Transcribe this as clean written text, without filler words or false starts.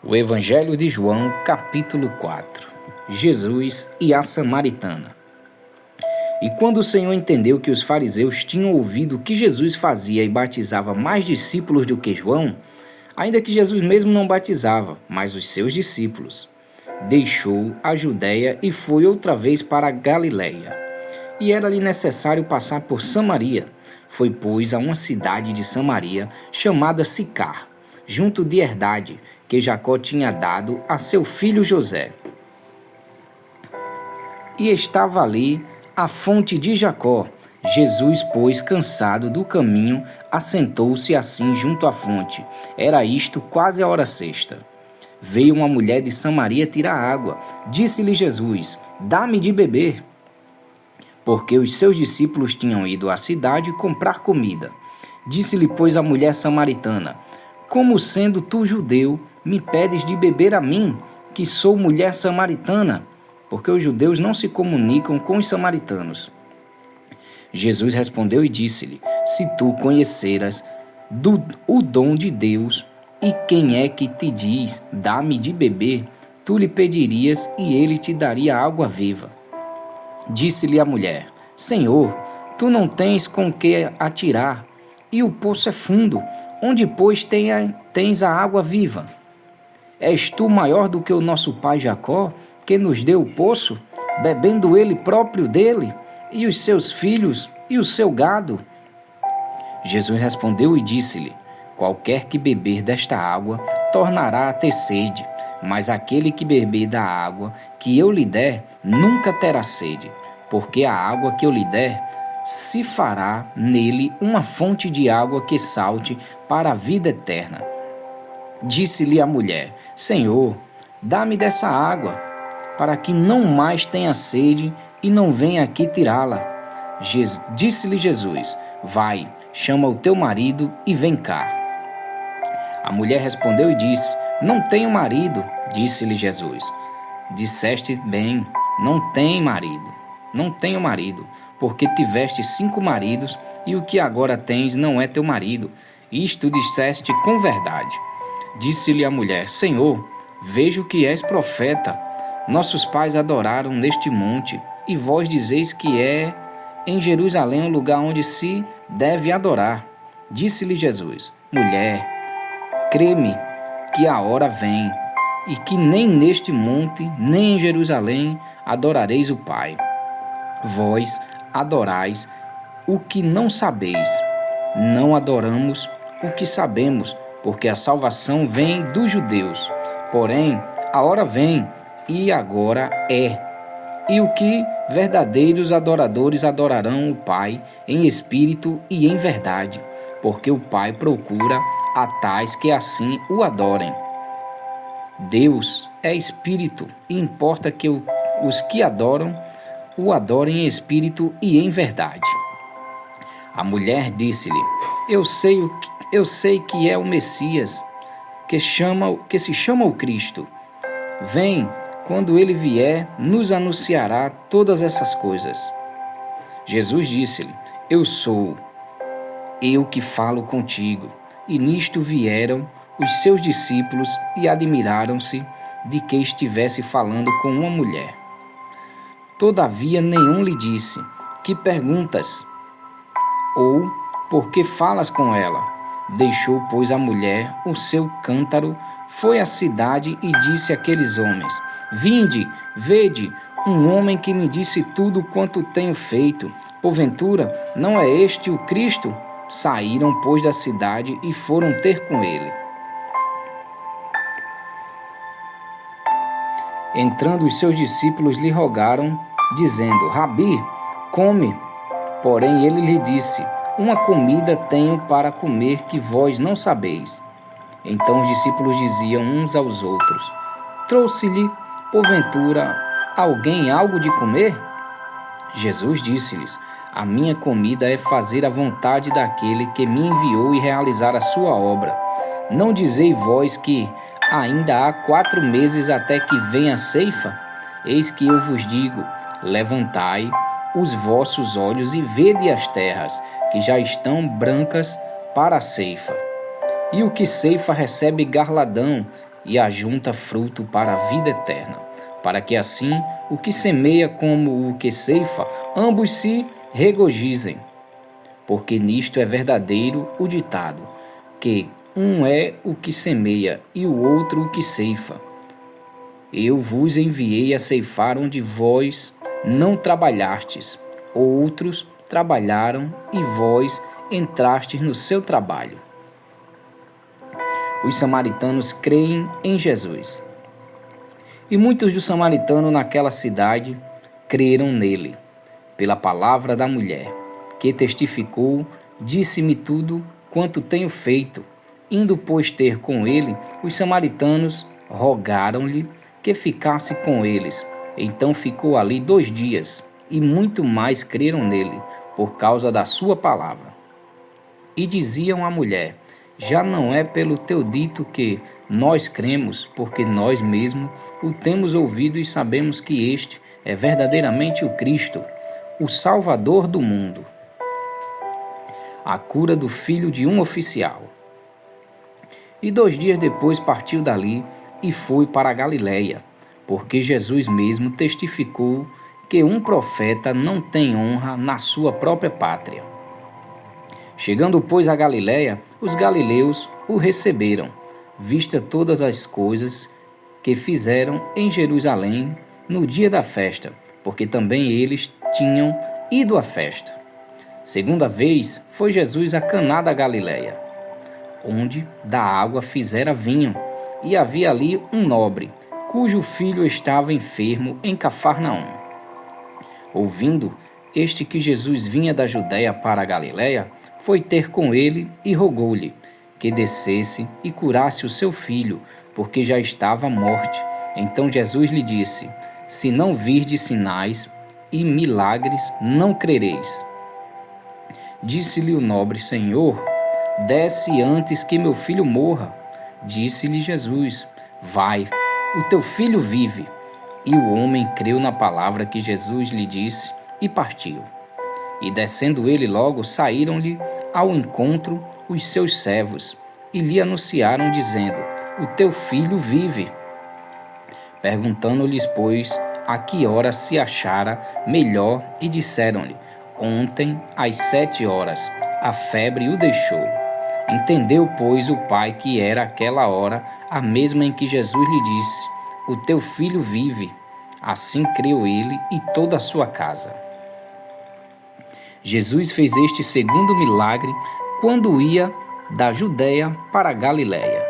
O Evangelho de João, capítulo 4. Jesus e a Samaritana. E quando o Senhor entendeu que os fariseus tinham ouvido o que Jesus fazia e batizava mais discípulos do que João, ainda que Jesus mesmo não batizava, mas os seus discípulos, deixou a Judéia e foi outra vez para a Galiléia. E era-lhe necessário passar por Samaria. Foi, pois, a uma cidade de Samaria, chamada Sicar, junto de Herdade, que Jacó tinha dado a seu filho José. E estava ali a fonte de Jacó. Jesus, pois, cansado do caminho, assentou-se assim junto à fonte. Era isto quase a hora sexta. Veio uma mulher de Samaria tirar água. Disse-lhe Jesus: dá-me de beber. Porque os seus discípulos tinham ido à cidade comprar comida. Disse-lhe, pois, a mulher samaritana: como sendo tu judeu, me pedes de beber a mim, que sou mulher samaritana? Porque os judeus não se comunicam com os samaritanos. Jesus respondeu e disse-lhe: se tu conheceras o dom de Deus, e quem é que te diz, dá-me de beber, tu lhe pedirias e ele te daria água viva. Disse-lhe a mulher: Senhor, tu não tens com que atirar, e o poço é fundo. Onde, pois, tens a água viva? És tu maior do que o nosso pai Jacó, que nos deu o poço, bebendo ele próprio dele, e os seus filhos e o seu gado? Jesus respondeu e disse-lhe: qualquer que beber desta água tornará a ter sede, mas aquele que beber da água que eu lhe der nunca terá sede, porque a água que eu lhe der se fará nele uma fonte de água que salte para a vida eterna. Disse-lhe a mulher: Senhor, dá-me dessa água, para que não mais tenha sede e não venha aqui tirá-la. Disse-lhe Jesus: vai, chama o teu marido e vem cá. A mulher respondeu e disse: não tenho marido. Disse-lhe Jesus: disseste bem, não tenho marido, porque tiveste 5 maridos, e o que agora tens não é teu marido. Isto disseste com verdade. Disse-lhe a mulher: Senhor, vejo que és profeta. Nossos pais adoraram neste monte, e vós dizeis que é em Jerusalém o lugar onde se deve adorar. Disse-lhe Jesus: mulher, crê-me que a hora vem, e que nem neste monte, nem em Jerusalém adorareis o Pai. Vós adorais o que não sabeis, não adoramos o que sabemos, porque a salvação vem dos judeus. Porém, a hora vem, e agora é, e o que verdadeiros adoradores adorarão o Pai em espírito e em verdade, porque o Pai procura a tais que assim o adorem. Deus é espírito, e importa que os que adoram o adorem em espírito e em verdade. A mulher disse-lhe: eu sei que é o Messias, que se chama o Cristo. Vem, quando ele vier, nos anunciará todas essas coisas. Jesus disse-lhe: eu sou eu que falo contigo. E nisto vieram os seus discípulos e admiraram-se de que estivesse falando com uma mulher. Todavia nenhum lhe disse: que perguntas? Ou por que falas com ela? Deixou, pois, a mulher o seu cântaro, foi à cidade e disse àqueles homens: vinde, vede, um homem que me disse tudo quanto tenho feito. Porventura, não é este o Cristo? Saíram, pois, da cidade e foram ter com ele. Entrando os seus discípulos lhe rogaram, dizendo: Rabi, come. Porém ele lhe disse: uma comida tenho para comer que vós não sabeis. Então os discípulos diziam uns aos outros: trouxe-lhe, porventura, alguém algo de comer? Jesus disse-lhes: a minha comida é fazer a vontade daquele que me enviou e realizar a sua obra. Não dizei vós que ainda há 4 meses até que venha a ceifa? Eis que eu vos digo: levantai os vossos olhos e vede as terras, que já estão brancas para a ceifa. E o que ceifa recebe garladão, e ajunta fruto para a vida eterna, para que assim o que semeia como o que ceifa, ambos se regozijem. Porque nisto é verdadeiro o ditado, que um é o que semeia e o outro o que ceifa. Eu vos enviei a ceifar onde vós não trabalhastes, outros trabalharam e vós entrastes no seu trabalho. Os samaritanos creem em Jesus. E muitos dos samaritanos naquela cidade creram nele, pela palavra da mulher, que testificou, disse-me tudo quanto tenho feito. Indo, pois, ter com ele, os samaritanos rogaram-lhe que ficasse com eles. Então ficou ali 2 dias, e muito mais creram nele, por causa da sua palavra. E diziam à mulher: já não é pelo teu dito que nós cremos, porque nós mesmos o temos ouvido e sabemos que este é verdadeiramente o Cristo, o Salvador do mundo. A cura do filho de um oficial. E 2 dias depois partiu dali e foi para a Galiléia, porque Jesus mesmo testificou que um profeta não tem honra na sua própria pátria. Chegando, pois, a Galiléia, os galileus o receberam, vista todas as coisas que fizeram em Jerusalém no dia da festa, porque também eles tinham ido à festa. Segunda vez foi Jesus a Caná da Galiléia, onde da água fizera vinho, e havia ali um nobre, cujo filho estava enfermo em Cafarnaum. Ouvindo este que Jesus vinha da Judéia para a Galiléia, foi ter com ele e rogou-lhe que descesse e curasse o seu filho, porque já estava à morte. Então Jesus lhe disse: se não virdes sinais e milagres, não crereis. Disse-lhe o nobre: Senhor, desce antes que meu filho morra. Disse-lhe Jesus: vai, o teu filho vive. E o homem creu na palavra que Jesus lhe disse e partiu. E descendo ele logo, saíram-lhe ao encontro os seus servos, e lhe anunciaram, dizendo: o teu filho vive. Perguntando-lhes, pois, a que hora se achara melhor, e disseram-lhe: ontem, às 7 horas, a febre o deixou. Entendeu, pois, o pai que era aquela hora a mesma em que Jesus lhe disse: o teu filho vive. Assim creu ele e toda a sua casa. Jesus fez este segundo milagre quando ia da Judéia para a Galiléia.